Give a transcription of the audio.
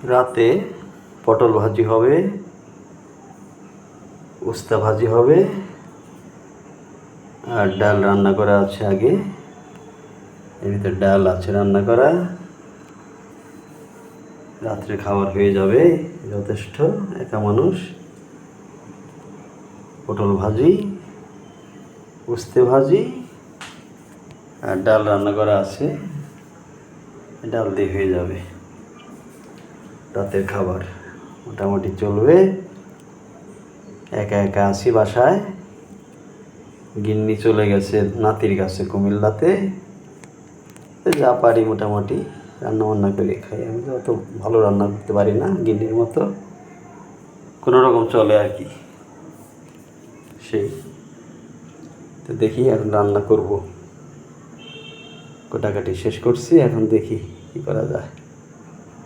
রাতে পটল ভাজি হবে, উস্তা ভাজি হবে, আর ডাল রান্না করা আছে আগে। এর ভিতরে ডাল আছে রান্না করা। রাত্রে খাবার হয়ে যাবে যথেষ্ট, একা মানুষ। পটল ভাজি, উস্তে ভাজি আর ডাল রান্না করা আছে, ডাল দিয়ে হয়ে যাবে রাতের খাবার। মোটামুটি চলবে। একা একা আছি বাসায়, গিন্নি চলে গেছে নাতির কাছে কুমিল্লাতে। যা পারি মোটামুটি রান্না বান্না করে খাই। আমি তো অত ভালো রান্না করতে পারি না, গিন্নির মতো, কোনো রকম চলে আর কি। সেই তো দেখি এখন রান্না করব, কাটাকাটি শেষ করছি, এখন দেখি কী করা যায়।